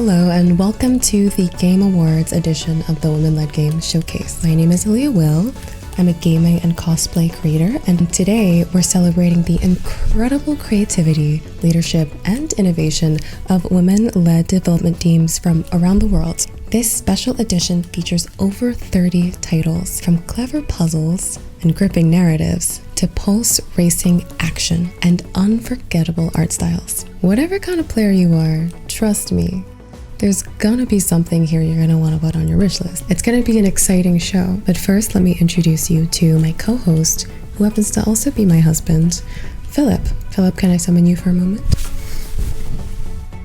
Hello and welcome to the Game Awards edition of the Women Led Games Showcase. My name is Aaliyah Will. I'm a gaming and cosplay creator, and today we're celebrating the incredible creativity, leadership, and innovation of women-led development teams from around the world. This special edition features over 30 titles, from clever puzzles and gripping narratives to pulse racing action and unforgettable art styles. Whatever kind of player you are, trust me, there's gonna be something here you're gonna want to put on your wish list. It's gonna be an exciting show, but first let me introduce you to my co-host, who happens to also be my husband, Philip. Philip, can I summon you for a moment?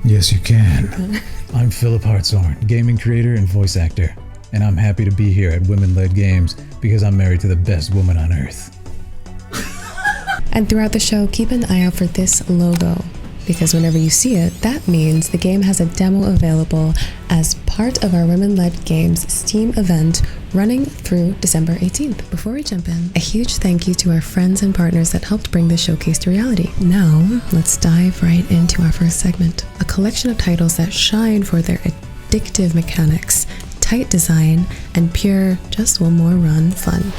Yes, you can. I'm Philip Hartshorn, gaming creator and voice actor, and I'm happy to be here at Women Led Games because I'm married to the best woman on earth. And throughout the show, keep an eye out for this logo, because whenever you see it, that means the game has a demo available as part of our Women Led Games Steam event running through December 18th. Before we jump in, a huge thank you to our friends and partners that helped bring this showcase to reality. Now, let's dive right into our first segment, a collection of titles that shine for their addictive mechanics, tight design, and pure just one more run fun.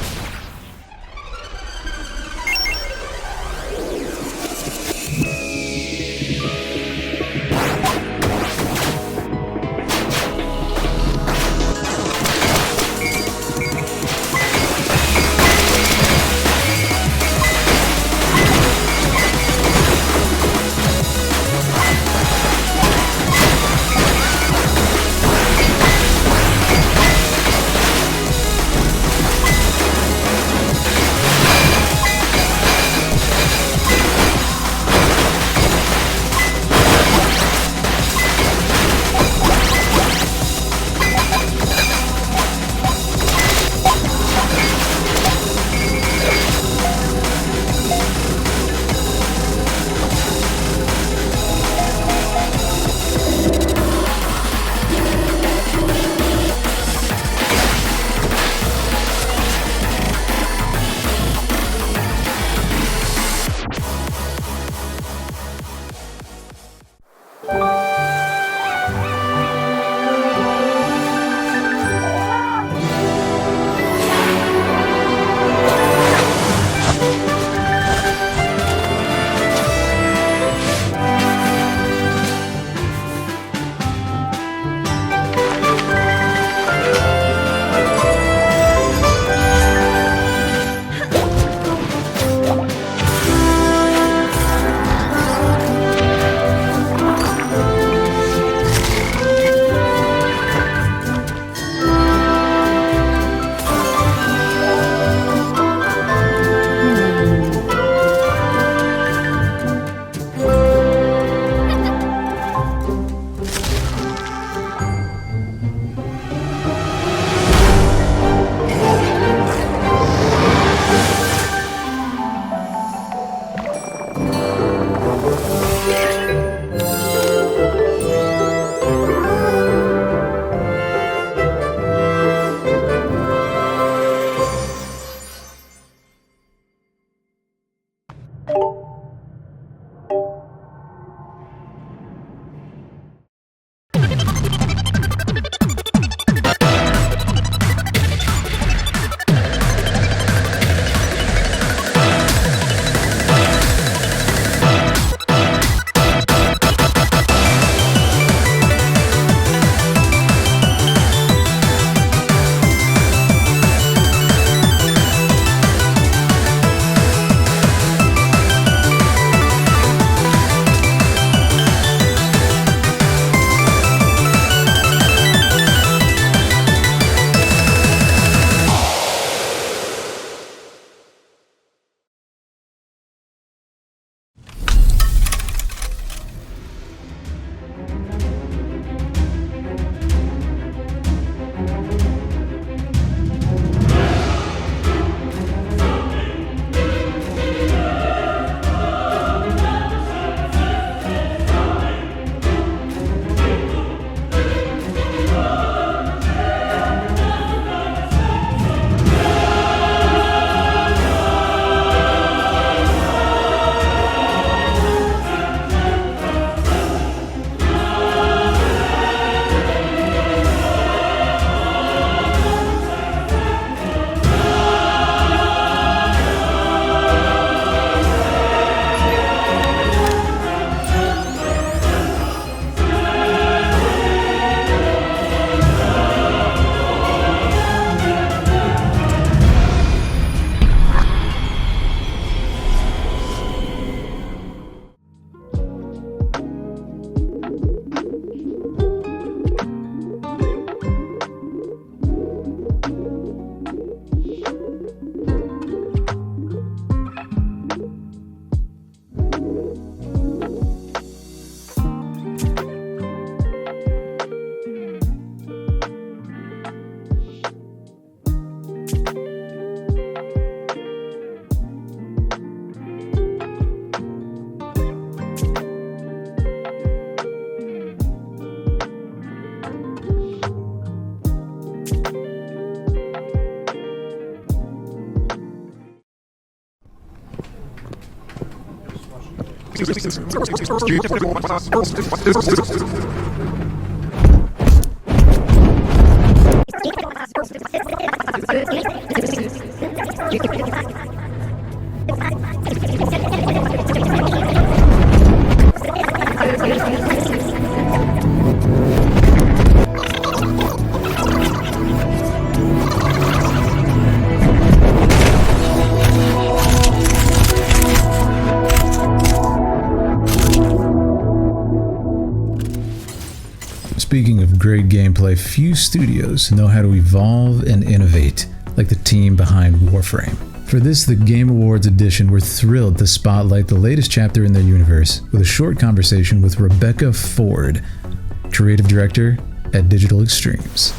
Speaking of great gameplay, few studios know how to evolve and innovate like the team behind Warframe. For this, the Game Awards edition, we're thrilled to spotlight the latest chapter in their universe with a short conversation with Rebecca Ford, creative director at Digital Extremes.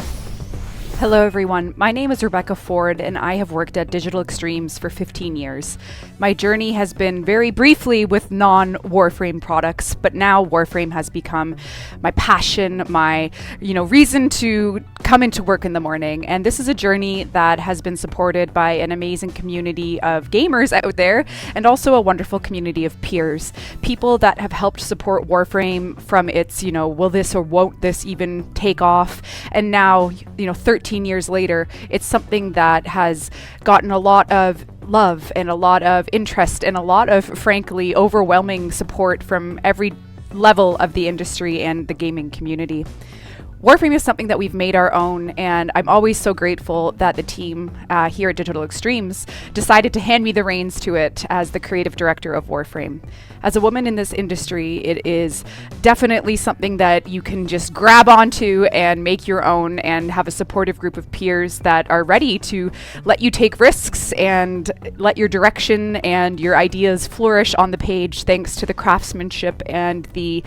Hello everyone, my name is Rebecca Ford and I have worked at Digital Extremes for 15 years. My journey has been very briefly with non-Warframe products, but now Warframe has become my passion, my reason to come into work in the morning. And this is a journey that has been supported by an amazing community of gamers out there and also a wonderful community of peers. People that have helped support Warframe from its, will this or won't this even take off? And now, 13 years later, it's something that has gotten a lot of love and a lot of interest and a lot of, frankly, overwhelming support from every level of the industry and the gaming community. Warframe is something that we've made our own, and I'm always so grateful that the team here at Digital Extremes decided to hand me the reins to it as the creative director of Warframe. As a woman in this industry, it is definitely something that you can just grab onto and make your own and have a supportive group of peers that are ready to let you take risks and let your direction and your ideas flourish on the page thanks to the craftsmanship and the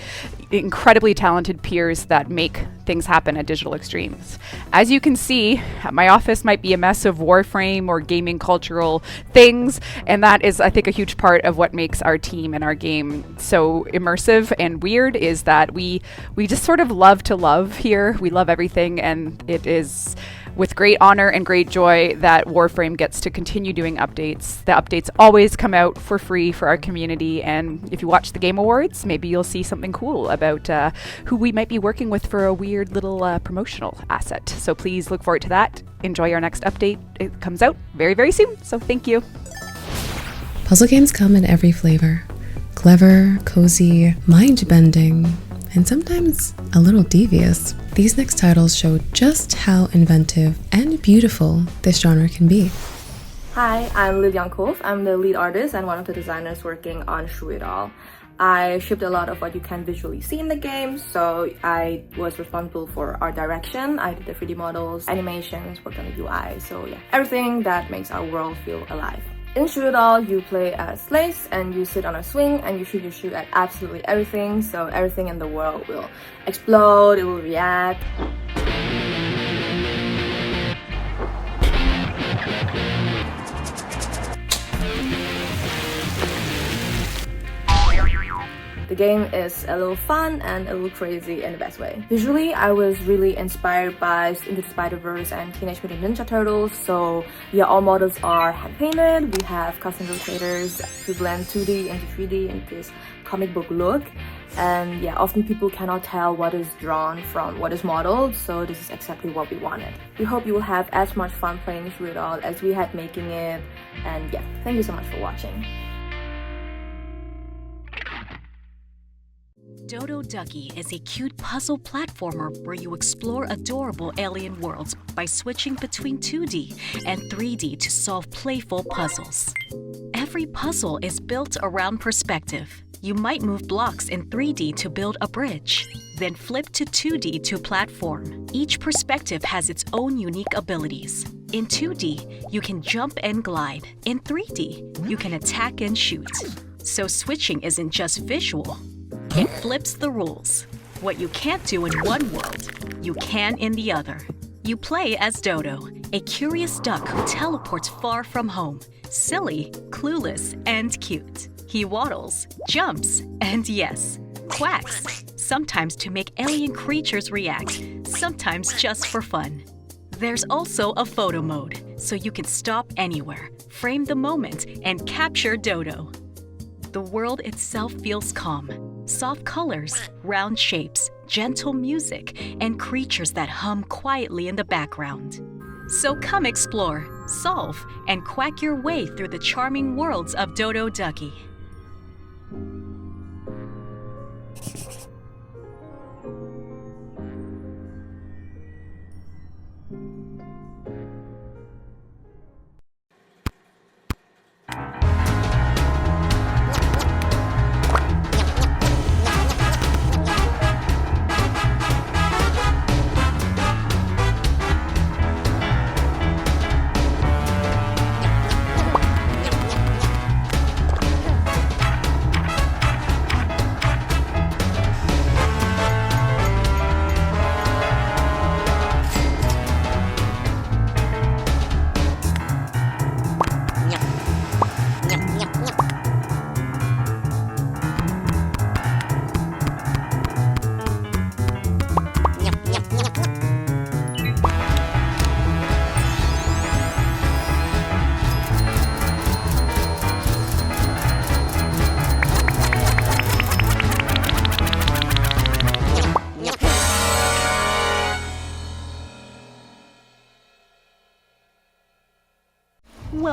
incredibly talented peers that make things happen at Digital Extremes. As you can see, my office might be a mess of Warframe or gaming cultural things, and that is, I think, a huge part of what makes our team and our game so immersive and weird is that we just sort of love to love here. We love everything, and it is with great honor and great joy that Warframe gets to continue doing updates. The updates always come out for free for our community, and if you watch the Game Awards, maybe you'll see something cool about who we might be working with for a weird little promotional asset. So please look forward to that. Enjoy our next update. It comes out very, very soon, so thank you. Puzzle games come in every flavor. Clever, cozy, mind-bending, and sometimes a little devious. These next titles show just how inventive and beautiful this genre can be. Hi, I'm Liv Yankov. I'm the lead artist and one of the designers working on Shuidal. I shipped a lot of what you can visually see in the game, so I was responsible for art direction. I did the 3D models, animations, worked on the UI, so yeah, everything that makes our world feel alive. In Shuidal, you play as Lace and you sit on a swing and you shoot at absolutely everything, so everything in the world will explode, it will react. The game is a little fun and a little crazy in the best way. Visually, I was really inspired by Into the Spider-Verse and Teenage Mutant Ninja Turtles, so yeah, all models are hand-painted. We have custom rotators to blend 2D into 3D into this comic book look. And yeah, often people cannot tell what is drawn from what is modeled, so this is exactly what we wanted. We hope you will have as much fun playing through it all as we had making it, and yeah, thank you so much for watching. Dodo Ducky is a cute puzzle platformer where you explore adorable alien worlds by switching between 2D and 3D to solve playful puzzles. Every puzzle is built around perspective. You might move blocks in 3D to build a bridge, then flip to 2D to platform. Each perspective has its own unique abilities. In 2D, you can jump and glide. In 3D, you can attack and shoot. So switching isn't just visual. It flips the rules. What you can't do in one world, you can in the other. You play as Dodo, a curious duck who teleports far from home, silly, clueless, and cute. He waddles, jumps, and yes, quacks, sometimes to make alien creatures react, sometimes just for fun. There's also a photo mode, so you can stop anywhere, frame the moment, and capture Dodo. the world itself feels calm. Soft colors, round shapes, gentle music, and creatures that hum quietly in the background. So come explore, solve, and quack your way through the charming worlds of Dodo Ducky.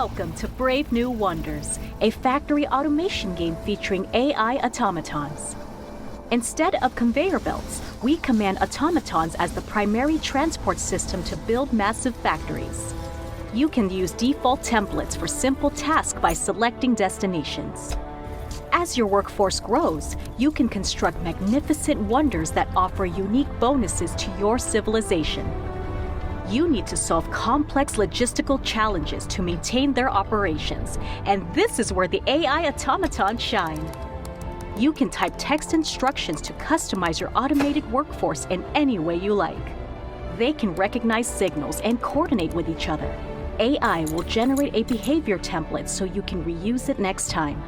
Welcome to Brave New Wonders, a factory automation game featuring AI automatons. Instead of conveyor belts, we command automatons as the primary transport system to build massive factories. You can use default templates for simple tasks by selecting destinations. As your workforce grows, you can construct magnificent wonders that offer unique bonuses to your civilization. You need to solve complex logistical challenges to maintain their operations, and this is where the AI automatons shine. You can type text instructions to customize your automated workforce in any way you like. They can recognize signals and coordinate with each other. AI will generate a behavior template so you can reuse it next time.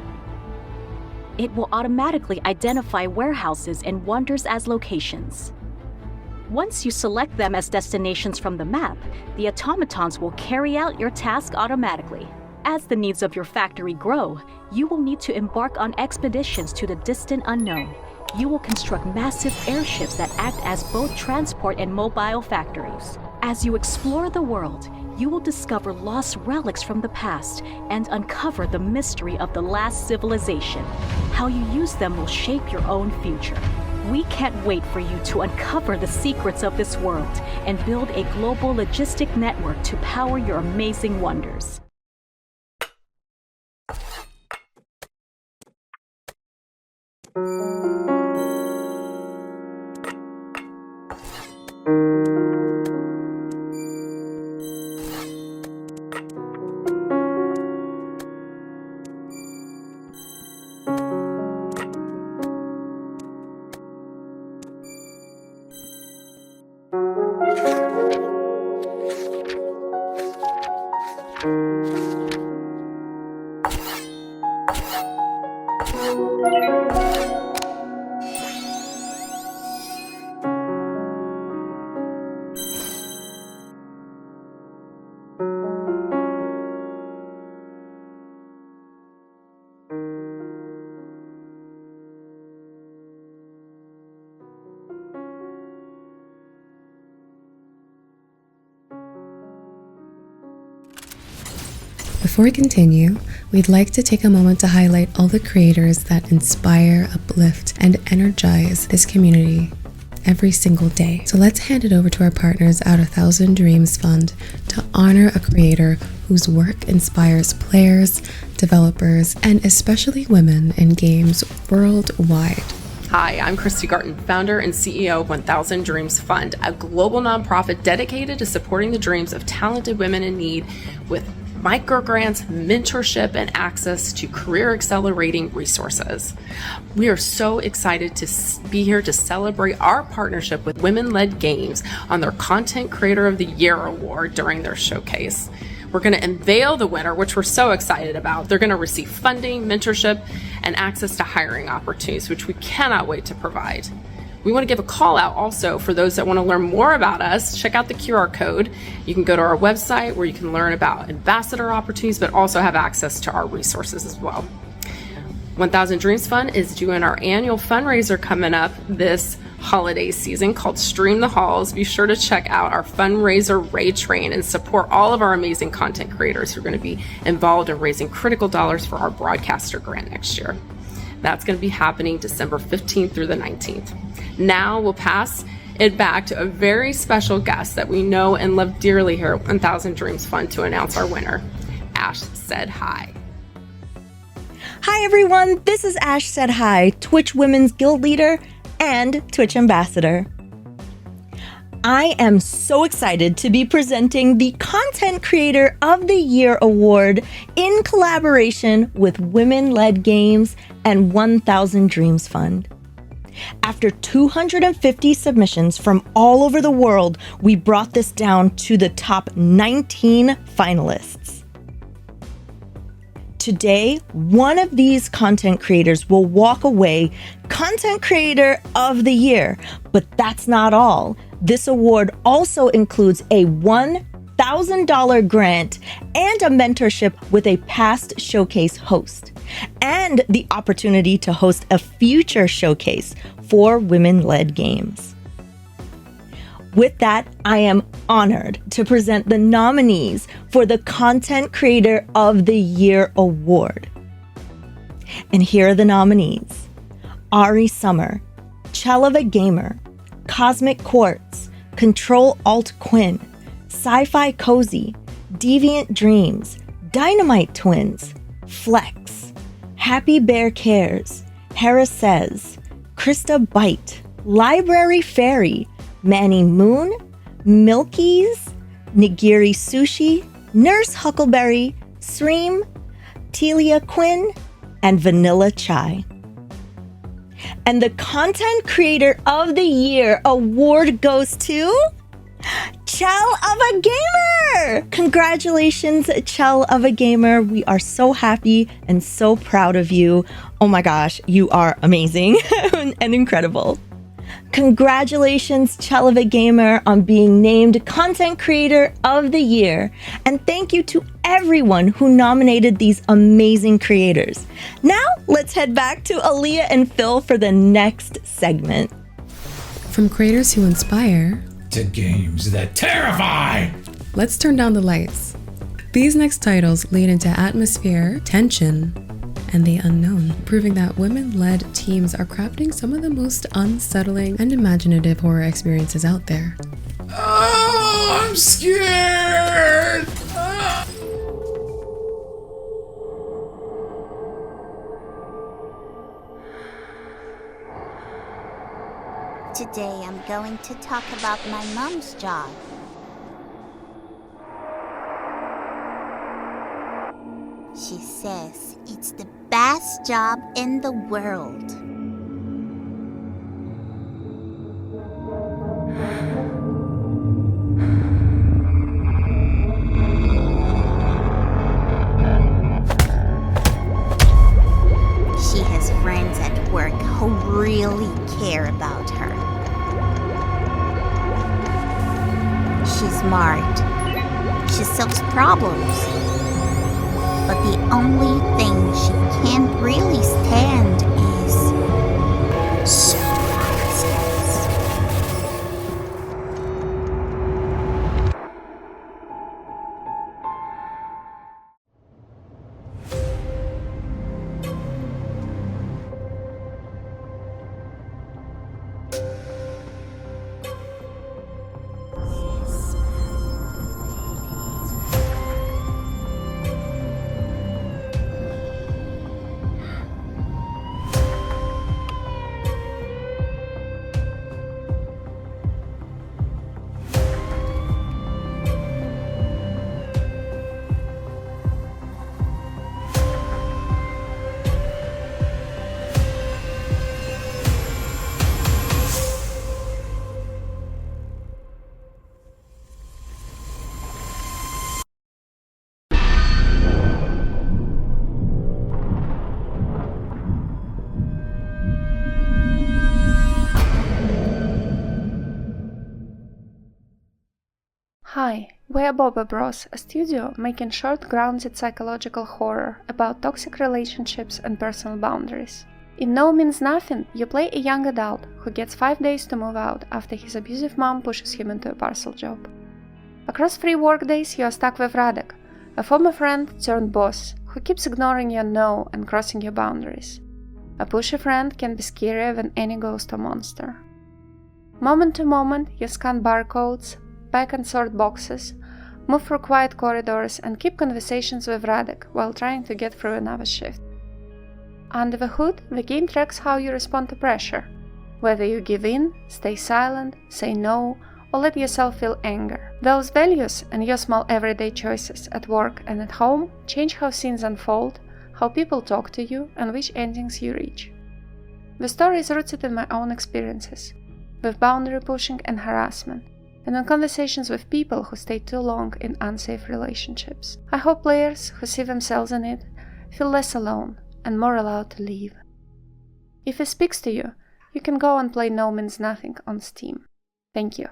It will automatically identify warehouses and wonders as locations. Once you select them as destinations from the map, the automatons will carry out your task automatically. As the needs of your factory grow, you will need to embark on expeditions to the distant unknown. You will construct massive airships that act as both transport and mobile factories. As you explore the world, you will discover lost relics from the past and uncover the mystery of the last civilization. How you use them will shape your own future. We can't wait for you to uncover the secrets of this world and build a global logistic network to power your amazing wonders. Before we continue, we'd like to take a moment to highlight all the creators that inspire, uplift, and energize this community every single day. So let's hand it over to our partners at 1,000 Dreams Fund to honor a creator whose work inspires players, developers, and especially women in games worldwide. Hi, I'm Christy Garten, founder and CEO of 1000 Dreams Fund, a global nonprofit dedicated to supporting the dreams of talented women in need with microgrants, mentorship, and access to career accelerating resources. We are so excited to be here to celebrate our partnership with Women Led Games on their Content Creator of the Year Award during their showcase. We're going to unveil the winner, which we're so excited about. They're going to receive funding, mentorship, and access to hiring opportunities, which we cannot wait to provide. We want to give a call out also for those that want to learn more about us. Check out the QR code. You can go to our website where you can learn about ambassador opportunities, but also have access to our resources as well. 1000 Dreams Fund is doing our annual fundraiser coming up this holiday season called Stream the Halls. Be sure to check out our fundraiser raid train and support all of our amazing content creators who are going to be involved in raising critical dollars for our broadcaster grant next year. That's going to be happening December 15th through the 19th. Now we'll pass it back to a very special guest that we know and love dearly here at 1000 Dreams Fund to announce our winner. Ash Said Hi. Hi everyone, this is Ash Said Hi, Twitch Women's Guild Leader and Twitch Ambassador. I am so excited to be presenting the Content Creator of the Year Award in collaboration with Women Led Games and 1000 Dreams Fund. After 250 submissions from all over the world, we brought this down to the top 19 finalists. Today, one of these content creators will walk away Content Creator of the Year. But that's not all. This award also includes a $1,000 grant and a mentorship with a past showcase host, and the opportunity to host a future showcase for women-led games. With that, I am honored to present the nominees for the Content Creator of the Year Award. And here are the nominees: Ari Summer, Chelava Gamer, Cosmic Quartz, Control Alt Quinn, Sci-Fi Cozy, Deviant Dreams, Dynamite Twins, Flex, Happy Bear Cares, Hera Says, Krista Bite, Library Fairy, Manny Moon, Milkies, Nigiri Sushi, Nurse Huckleberry, Sreem, Telia Quinn, and Vanilla Chai. And the Content Creator of the Year award goes to Chell of a Gamer! Congratulations, Chell of a Gamer. We are so happy and so proud of you. Oh my gosh, you are amazing and incredible. Congratulations, Chell of a Gamer, on being named Content Creator of the Year. And thank you to everyone who nominated these amazing creators. Now, let's head back to Aaliyah and Phil for the next segment. From creators who inspire To games that terrify! let's turn down the lights. These next titles lead into atmosphere, tension, and the unknown, proving that women-led teams are crafting some of the most unsettling and imaginative horror experiences out there. Oh, I'm scared! Today I'm going to talk about my mom's job. She says it's the best job in the world. She has friends at work who really care about her. She's smart. She solves problems. But the only thing she can't really stand is surprises. We're Boba Bros, a studio making short, grounded psychological horror about toxic relationships and personal boundaries. In No Means Nothing, you play a young adult who gets 5 days to move out after his abusive mom pushes him into a parcel job. Across 3 workdays, you are stuck with Radek, a former friend turned boss who keeps ignoring your no and crossing your boundaries. A pushy friend can be scarier than any ghost or monster. Moment to moment, you scan barcodes, pack and sort boxes, move through quiet corridors, and keep conversations with Radek while trying to get through another shift. Under the hood, the game tracks how you respond to pressure, whether you give in, stay silent, say no, or let yourself feel anger. Those values and your small everyday choices at work and at home change how scenes unfold, how people talk to you, and which endings you reach. The story is rooted in my own experiences, with boundary pushing and harassment, and in conversations with people who stay too long in unsafe relationships. I hope players who see themselves in it feel less alone and more allowed to leave. If it speaks to you, you can go and play No Means Nothing on Steam. Thank you.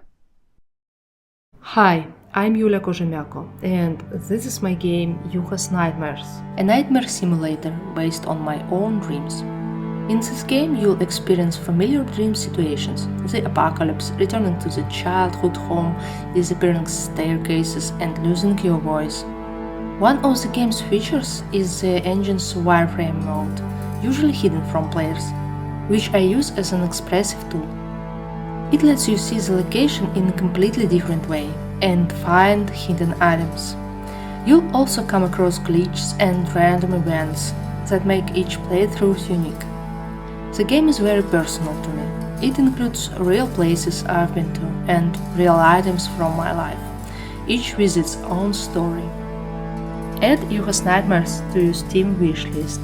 Hi, I'm Yulia Kozhemyako, and this is my game Yuha's Nightmares, a nightmare simulator based on my own dreams. In this game, you'll experience familiar dream situations, the apocalypse, returning to the childhood home, disappearing staircases, and losing your voice. One of the game's features is the engine's wireframe mode, usually hidden from players, which I use as an expressive tool. It lets you see the location in a completely different way and find hidden items. You'll also come across glitches and random events that make each playthrough unique. The game is very personal to me. It includes real places I've been to and real items from my life, each with its own story. Add Yuha's Nightmares to your Steam wishlist.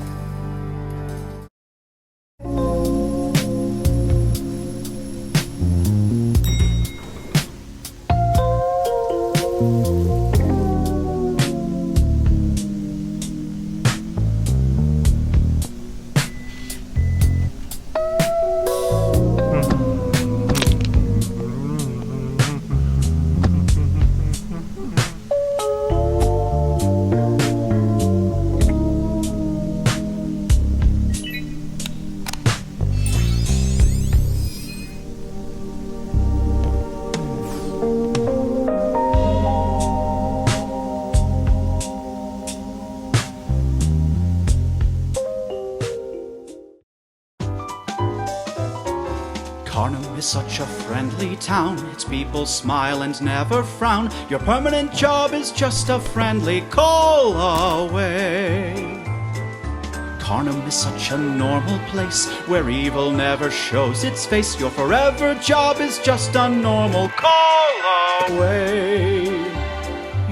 Carnum is such a friendly town. Its people smile and never frown. Your permanent job is just a friendly call away. Carnum is such a normal place where evil never shows its face. Your forever job is just a normal call away.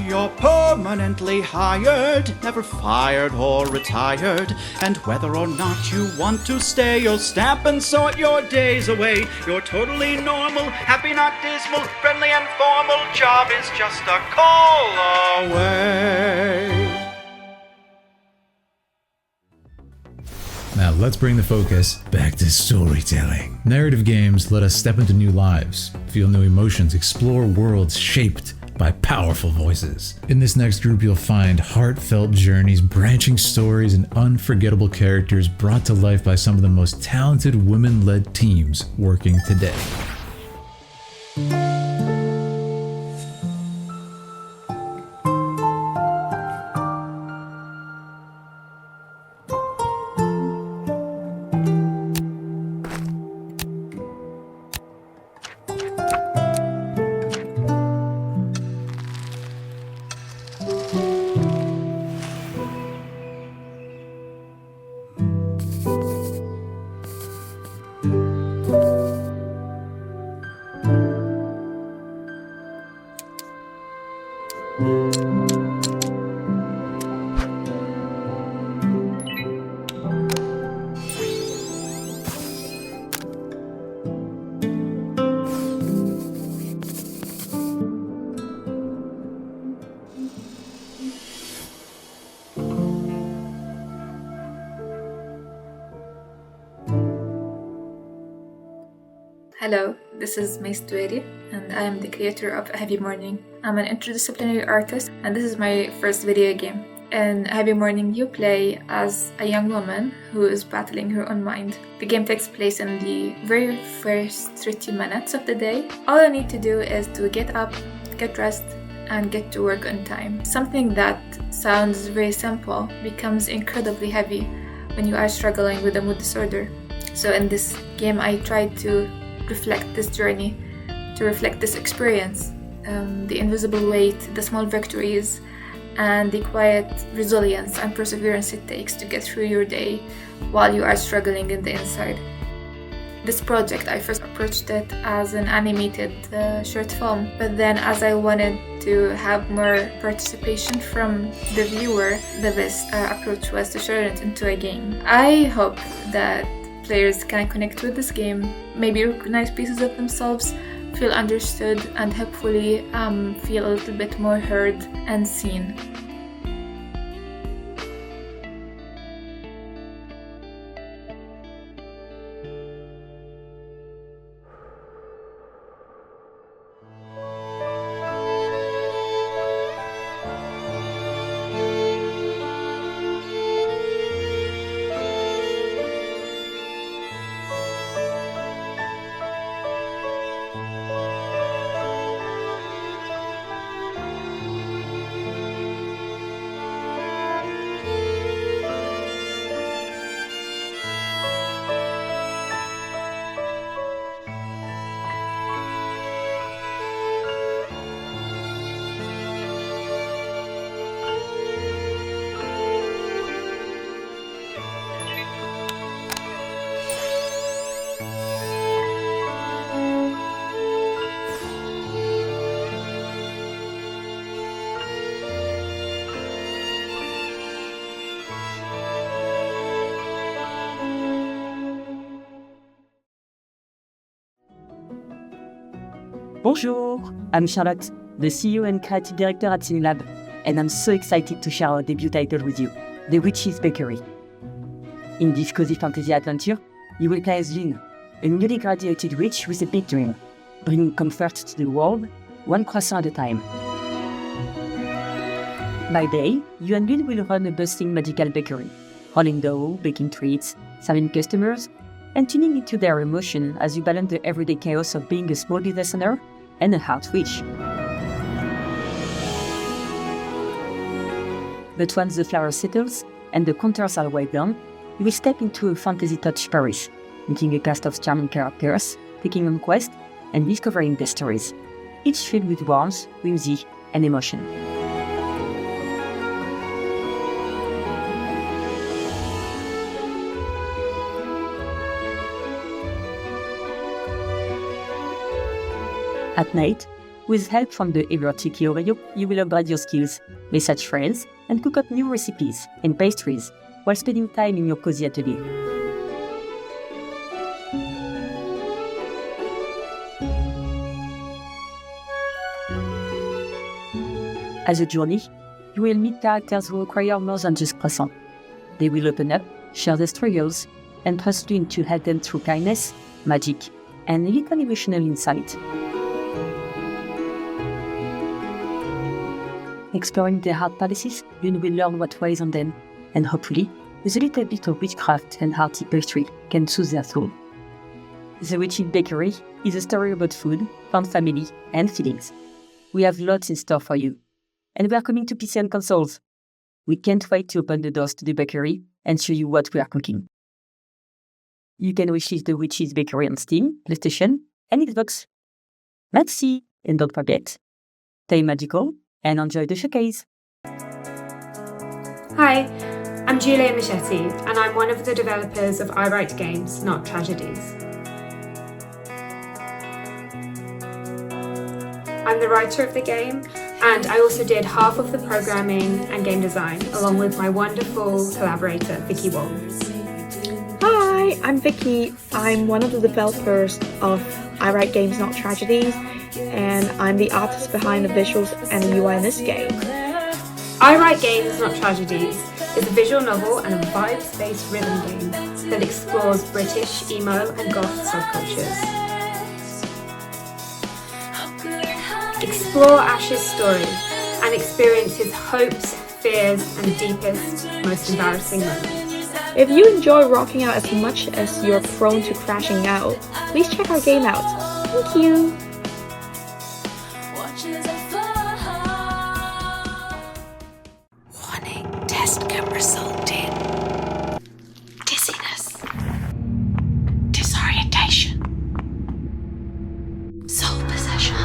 You're permanently hired, never fired or retired. And whether or not you want to stay, you'll stamp and sort your days away. You're totally normal, happy not dismal, friendly and formal. Job is just a call away. Now let's bring the focus back to storytelling. Narrative games let us step into new lives, feel new emotions, explore worlds shaped by powerful voices. In this next group, you'll find heartfelt journeys, branching stories, and unforgettable characters brought to life by some of the most talented women-led teams working today. Hello, this is Mace Dueri, and I am the creator of Heavy Morning. I'm an interdisciplinary artist, and this is my first video game. In Heavy Morning, you play as a young woman who is battling her own mind. The game takes place in the very first 30 minutes of the day. All you need to do is to get up, get dressed, and get to work on time. Something that sounds very simple becomes incredibly heavy when you are struggling with a mood disorder. So in this game, I tried to reflect this journey, to reflect this experience, the invisible weight, the small victories, and the quiet resilience and perseverance it takes to get through your day while you are struggling in the inside. This project, I first approached it as an animated short film, but then as I wanted to have more participation from the viewer, the best approach was to turn it into a game. I hope that players can connect with this game, maybe recognize pieces of themselves, feel understood, and hopefully feel a little bit more heard and seen. Bonjour, I'm Charlotte, the CEO and Creative Director at Cinelab, and I'm so excited to share our debut title with you, The Witch's Bakery. In this cozy fantasy adventure, you will play as Lynn, a newly graduated witch with a big dream, bringing comfort to the world, one croissant at a time. By day, you and Lynn will run a bustling magical bakery, rolling dough, baking treats, serving customers, and tuning into their emotion as you balance the everyday chaos of being a small business owner and a heart witch. But once the flour settles and the counters are wiped down, you will step into a fantasy touch Paris, meeting a cast of charming characters, taking on quests, and discovering their stories, each filled with warmth, whimsy, and emotion. At night, with help from the ever-cheeky Oreo, you will upgrade your skills, message friends, and cook up new recipes and pastries while spending time in your cozy atelier. As a journey, you will meet characters who require more than just croissant. They will open up, share their struggles, and trust you to help them through kindness, magic, and a little emotional insight. Exploring their heart palaces, you will learn what weighs on them, and hopefully, with a little bit of witchcraft and hearty pastry, can soothe their soul. The Witch's Bakery is a story about food, fun family, and feelings. We have lots in store for you, and we are coming to PC and consoles. We can't wait to open the doors to the bakery and show you what we are cooking. You can wishlist the Witch's Bakery on Steam, PlayStation, and Xbox. Let's see, and don't forget, stay magical and enjoy the showcase. Hi, I'm Julia Machete, and I'm one of the developers of I Write Games, Not Tragedies. I'm the writer of the game, and I also did half of the programming and game design, along with my wonderful collaborator, Vicky Wong. Hi, I'm Vicky. I'm one of the developers of I Write Games, Not Tragedies, and I'm the artist behind the visuals and the UI in this game. I Write Games, Not Tragedies is a visual novel and a vibes-based rhythm game that explores British emo and goth subcultures. explore Ash's story and experience his hopes, fears, and deepest, most embarrassing moments. If you enjoy rocking out as much as you're prone to crashing out, please check our game out. Thank you! Warning, test cam resulted. Dizziness. Disorientation. Soul possession.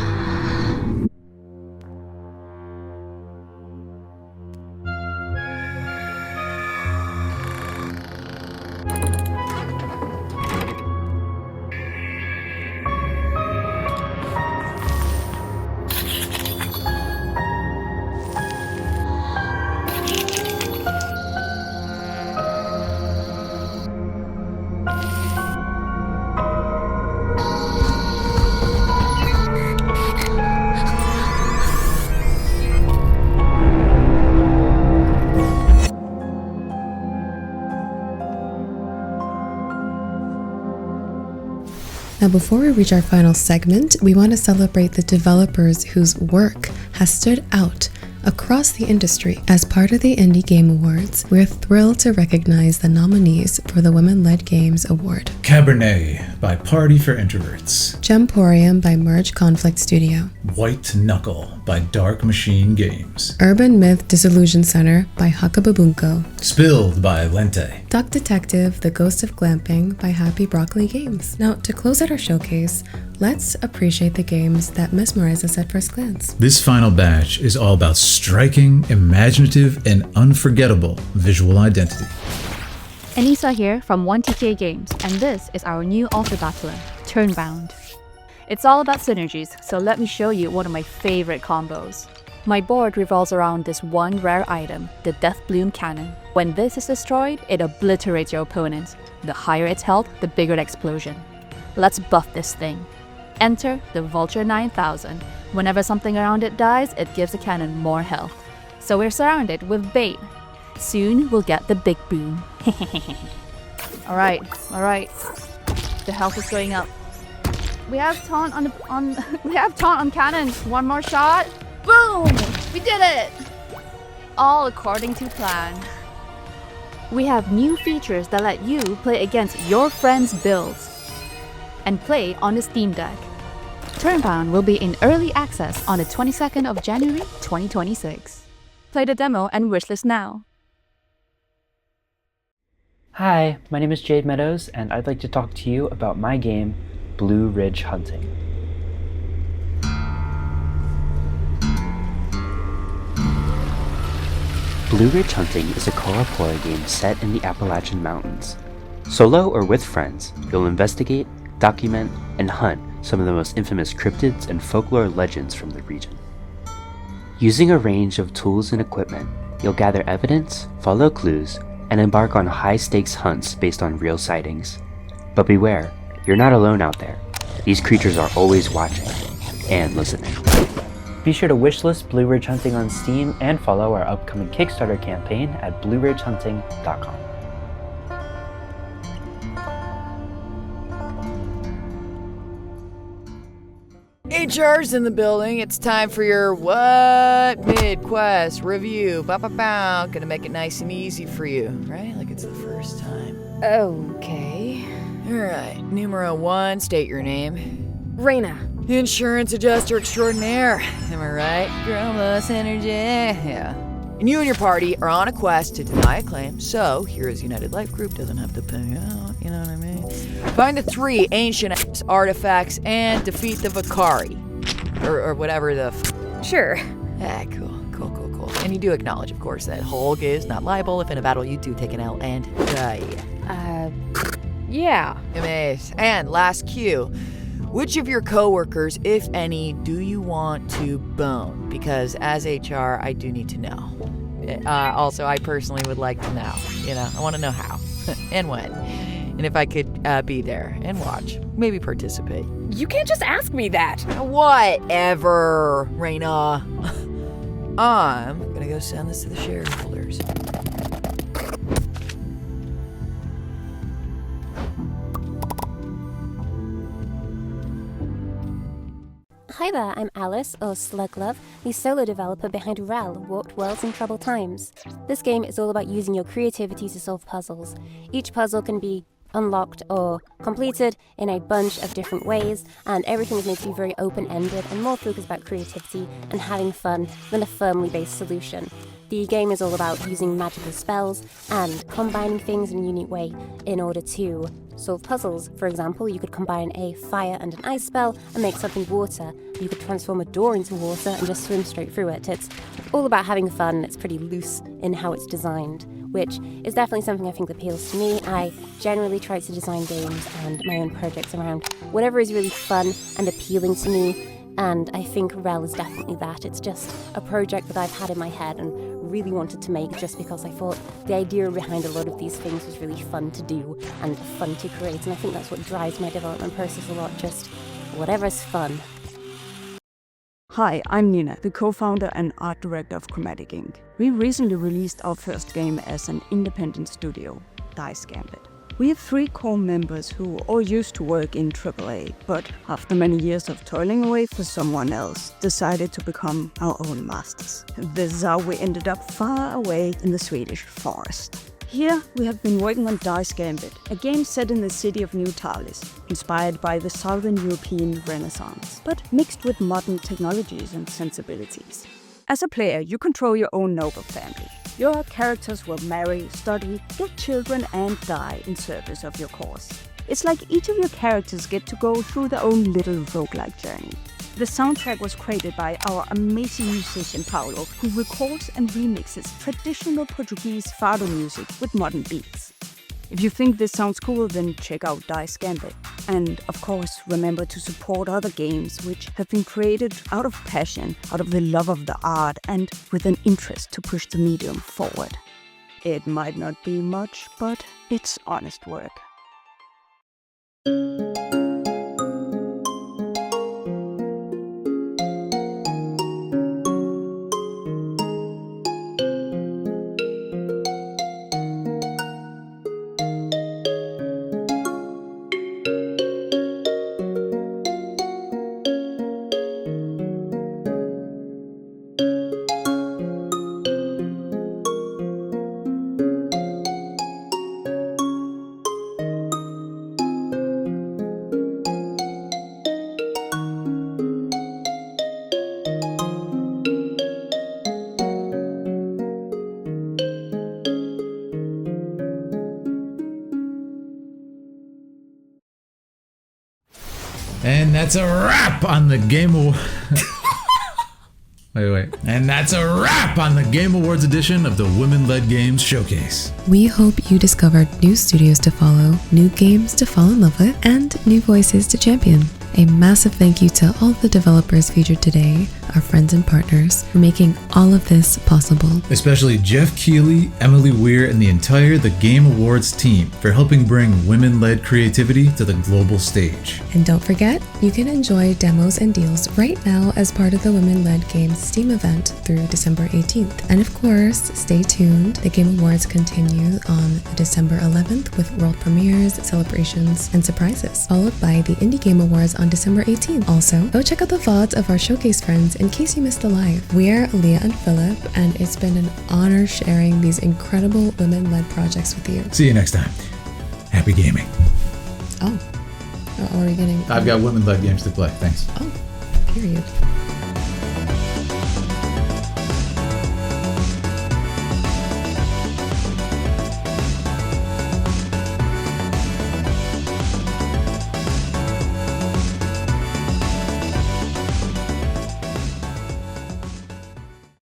Now, before we reach our final segment, we want to celebrate the developers whose work has stood out across the industry. As part of the Indie Game Awards, we're thrilled to recognize the nominees for the Women-Led Games Award. Cabernet by Party for Introverts. Gemporium by Merge Conflict Studio. White Knuckle by Dark Machine Games. Urban Myth Disillusion Center by Hakababunko. Spilled by Lente. Duck Detective, The Ghost of Glamping by Happy Broccoli Games. Now, to close out our showcase, let's appreciate the games that mesmerize us at first glance. This final batch is all about striking, imaginative, and unforgettable visual identity. Anissa here from 1TK Games, and this is our new Alpha Battler, Turnbound. It's all about synergies, so let me show you one of my favorite combos. My board revolves around this one rare item, the Death Bloom Cannon. When this is destroyed, it obliterates your opponent. The higher its health, the bigger the explosion. Let's buff this thing. Enter the Vulture 9000. Whenever something around it dies, it gives the cannon more health. So we're surrounded with bait. Soon we'll get the big boom. Alright. The health is going up. We have taunt on cannon. One more shot. Boom! We did it! All according to plan. We have new features that let you play against your friends' builds and play on the Steam Deck. Turnbound will be in early access on the 22nd of January 2026. Play the demo and wishlist now. Hi, my name is Jade Meadows, and I'd like to talk to you about my game, Blue Ridge Hunting. Blue Ridge Hunting is a co-op horror game set in the Appalachian Mountains. Solo or with friends, you'll investigate, document, and hunt some of the most infamous cryptids and folklore legends from the region. Using a range of tools and equipment, you'll gather evidence, follow clues, and embark on high-stakes hunts based on real sightings. But beware, you're not alone out there. These creatures are always watching and listening. Be sure to wishlist Blue Ridge Hunting on Steam and follow our upcoming Kickstarter campaign at blueridgehunting.com. HR's in the building. It's time for your what mid-quest review. Gonna make it nice and easy for you, right? Like it's the first time. Okay. Alright, numero 1, state your name. Raina. Insurance adjuster extraordinaire. Am I right? Gromos energy. Yeah. And you and your party are on a quest to deny a claim, so Heroes United Life Group doesn't have to pay out, you know what I mean? Find the 3 ancient artifacts and defeat the Vakari. Or whatever the Sure. Ah, cool. And you do acknowledge, of course, that Hulk is not liable if in a battle you do take an L and die. Yeah. Amazing. And last cue. Which of your coworkers, if any, do you want to bone? Because as HR, I do need to know. Also, I personally would like to know. I want to know how and when. And if I could be there and watch, maybe participate. You can't just ask me that. Whatever, Raina. I'm gonna go send this to the shareholders. Hi there, I'm Alice, or Sluglove, the solo developer behind Rel, Warped Worlds in Troubled Times. This game is all about using your creativity to solve puzzles. Each puzzle can be unlocked or completed in a bunch of different ways, and everything is made to be very open-ended and more focused about creativity and having fun than a firmly based solution. The game is all about using magical spells and combining things in a unique way in order to solve puzzles. For example, you could combine a fire and an ice spell and make something water. You could transform a door into water and just swim straight through it. It's all about having fun. It's pretty loose in how it's designed, which is definitely something I think appeals to me. I generally try to design games and my own projects around whatever is really fun and appealing to me, and I think Rel is definitely that. It's just a project that I've had in my head and really wanted to make just because I thought the idea behind a lot of these things was really fun to do and fun to create, and I think that's what drives my development process a lot, just whatever's fun. Hi, I'm Nina, the co-founder and art director of Chromatic Inc. We recently released our first game as an independent studio, Dice Gambit. We have 3 core members who all used to work in AAA, but after many years of toiling away for someone else, decided to become our own masters. This is how we ended up far away in the Swedish forest. Here we have been working on Dice Gambit, a game set in the city of New Talis, inspired by the Southern European Renaissance, but mixed with modern technologies and sensibilities. As a player, you control your own noble family. Your characters will marry, study, get children, and die in service of your cause. It's like each of your characters get to go through their own little roguelike journey. The soundtrack was created by our amazing musician Paulo, who records and remixes traditional Portuguese fado music with modern beats. If you think this sounds cool, then check out Dice Gambit. And of course, remember to support other games which have been created out of passion, out of the love of the art, and with an interest to push the medium forward. It might not be much, but it's honest work. And that's a wrap on the Game Awards. Wait. And that's a wrap on the Game Awards edition of the Women-Led Games Showcase. We hope you discovered new studios to follow, new games to fall in love with, and new voices to champion. A massive thank you to all the developers featured today, our friends and partners, for making all of this possible. Especially Jeff Keighley, Emily Weir, and the entire The Game Awards team for helping bring women-led creativity to the global stage. And don't forget, you can enjoy demos and deals right now as part of the Women-Led Games Steam event through December 18th. And of course, stay tuned. The Game Awards continue on December 11th with world premieres, celebrations, and surprises, followed by the Indie Game Awards on December 18th. Also, go check out the VODs of our showcase friends in case you missed the live. We're Leah and Philip, and it's been an honor sharing these incredible women-led projects with you. See you next time. Happy gaming. Oh, are we getting... I've got women-led games to play. Thanks. Oh, period.